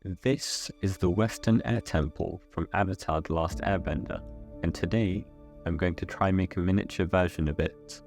This is the Western Air Temple from Avatar: The Last Airbender, and today I'm going to try make a miniature version of it.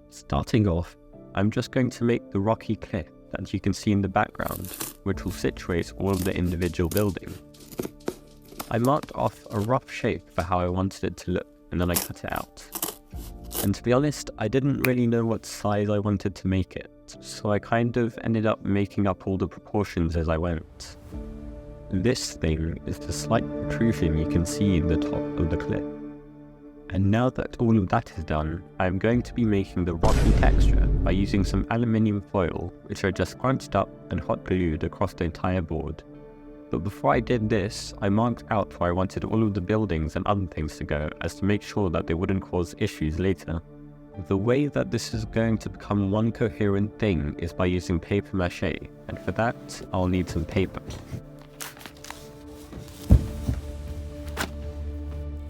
Starting off, I'm just going to make the rocky cliff that you can see in the background, which will situate all of the individual buildings. I marked off a rough shape for how I wanted it to look, and then I cut it out. And to be honest, I didn't really know what size I wanted to make it, so I kind of ended up making up all the proportions as I went. This thing is the slight protrusion you can see in the top of the cliff. And now that all of that is done, I am going to be making the rocky texture by using some aluminium foil, which I just crunched up and hot glued across the entire board. But before I did this, I marked out where I wanted all of the buildings and other things to go, as to make sure that they wouldn't cause issues later. The way that this is going to become one coherent thing is by using paper mache, and for that, I'll need some paper.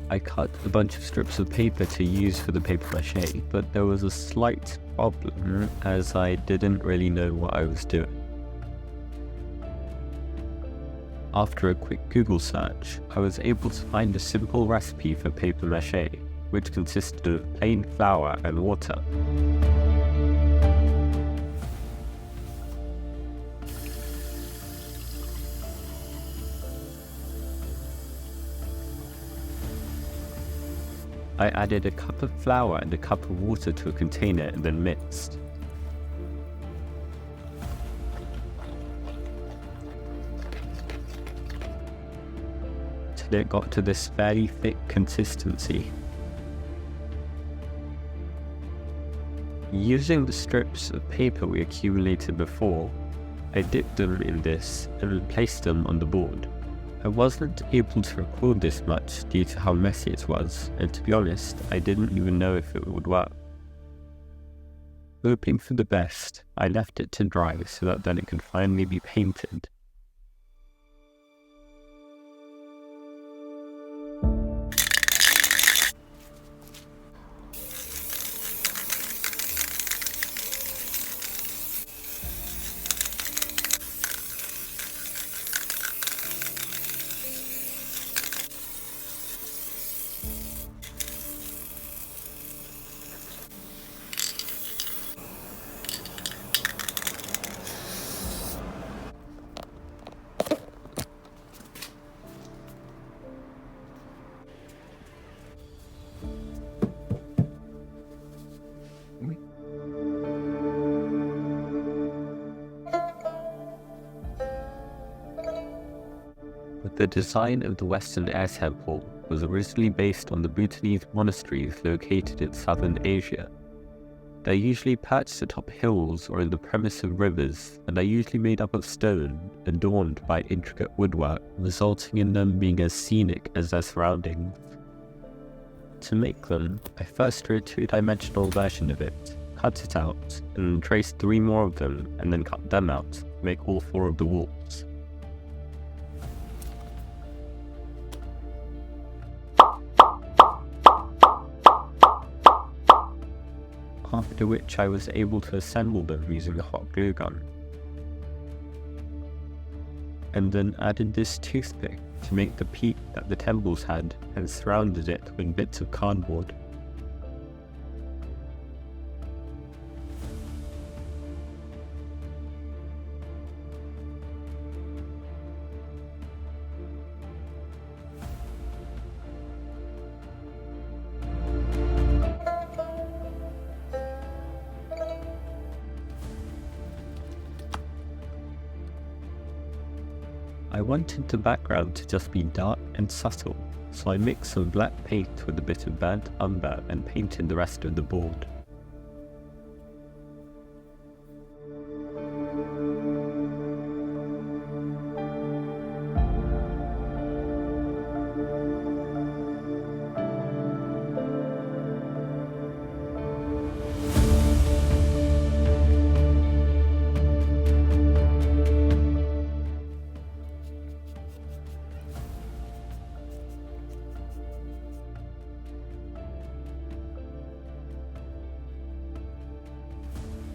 I cut a bunch of strips of paper to use for the paper mache, but there was a slight problem as I didn't really know what I was doing. After a quick Google search, I was able to find a simple recipe for paper mache, which consisted of plain flour and water. I added a cup of flour and a cup of water to a container and then mixed. Till it got to this fairly thick consistency. Using the strips of paper we accumulated before, I dipped them in this and placed them on the board. I wasn't able to record this much due to how messy it was, and to be honest, I didn't even know if it would work. Hoping for the best, I left it to dry so that then it could finally be painted. The design of the Western Air Temple was originally based on the Bhutanese monasteries located in southern Asia. They're usually perched atop hills or in the premise of rivers, and are usually made up of stone, adorned by intricate woodwork, resulting in them being as scenic as their surroundings. To make them, I first drew a two-dimensional version of it, cut it out, and traced 3 more of them, and then cut them out to make all 4 of the walls. After which I was able to assemble them using a hot glue gun. And then added this toothpick to make the peak that the temples had, and surrounded it with bits of cardboard. I wanted the background to just be dark and subtle, so I mixed some black paint with a bit of burnt umber and painted the rest of the board.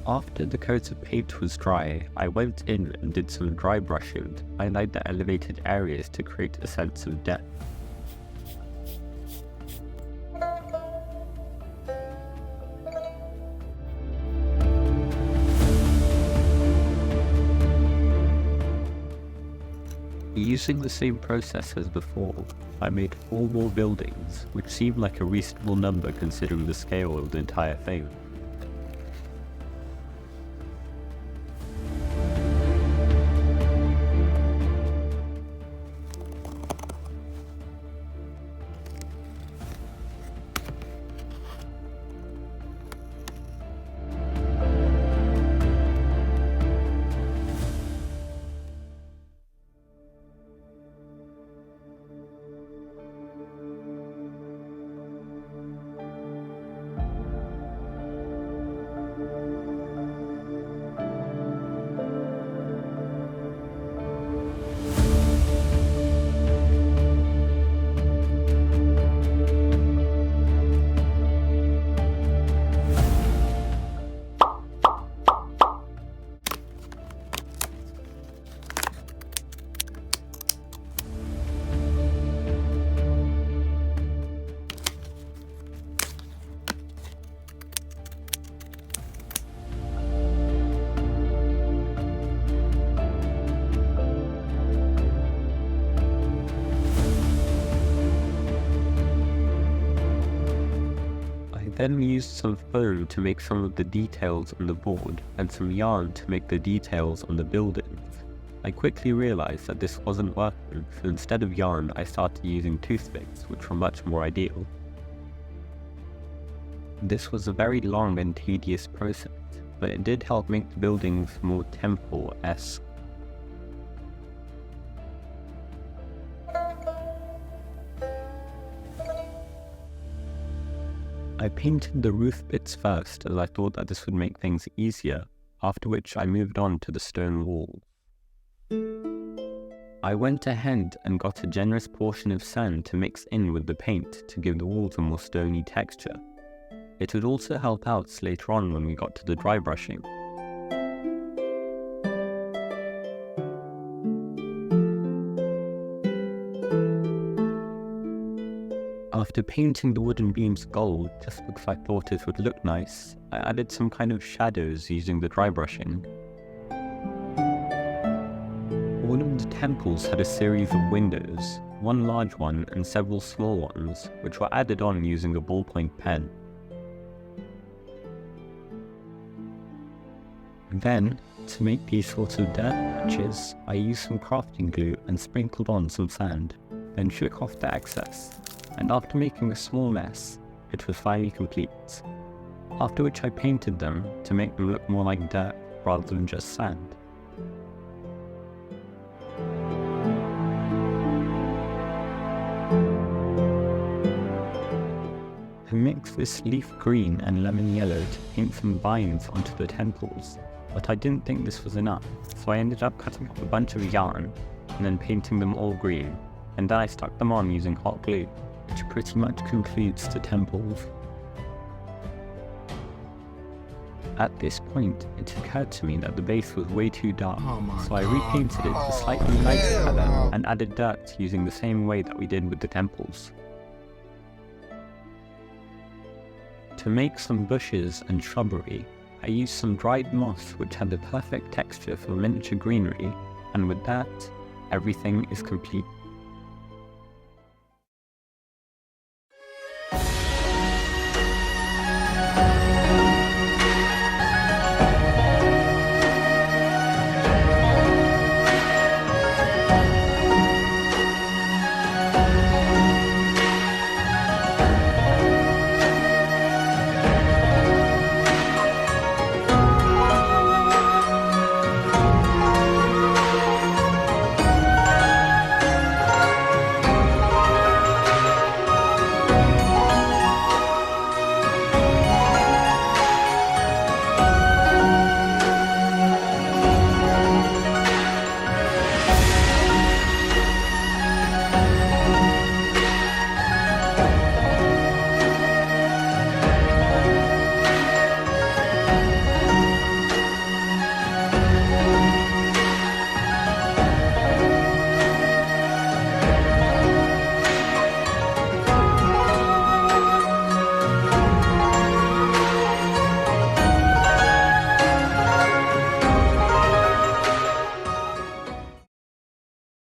After the coat of paint was dry, I went in and did some dry brushing to highlight the elevated areas to create a sense of depth. Using the same process as before, I made 4 more buildings, which seemed like a reasonable number considering the scale of the entire thing. Then used some foam to make some of the details on the board and some yarn to make the details on the buildings. I quickly realized that this wasn't working, so instead of yarn I started using toothpicks, which were much more ideal. This was a very long and tedious process, but it did help make the buildings more temple-esque. I painted the roof bits first as I thought that this would make things easier, after which I moved on to the stone wall. I went ahead and got a generous portion of sand to mix in with the paint to give the walls a more stony texture. It would also help out later on when we got to the dry brushing. After painting the wooden beams gold, just because I thought it would look nice, I added some kind of shadows using the dry brushing. All of the temples had a series of windows, one large one and several small ones, which were added on using a ballpoint pen. Then, to make these sorts of dirt patches, I used some crafting glue and sprinkled on some sand, then shook off the excess. And after making a small mess, it was finally complete. After which I painted them to make them look more like dirt rather than just sand. I mixed this leaf green and lemon yellow to paint some vines onto the temples, but I didn't think this was enough, so I ended up cutting up a bunch of yarn and then painting them all green, and then I stuck them on using hot glue, which pretty much concludes the temples. At this point, it occurred to me that the base was way too dark, so I repainted it a slightly lighter colour and added dirt using the same way that we did with the temples. To make some bushes and shrubbery, I used some dried moss which had the perfect texture for miniature greenery, and with that, everything is complete.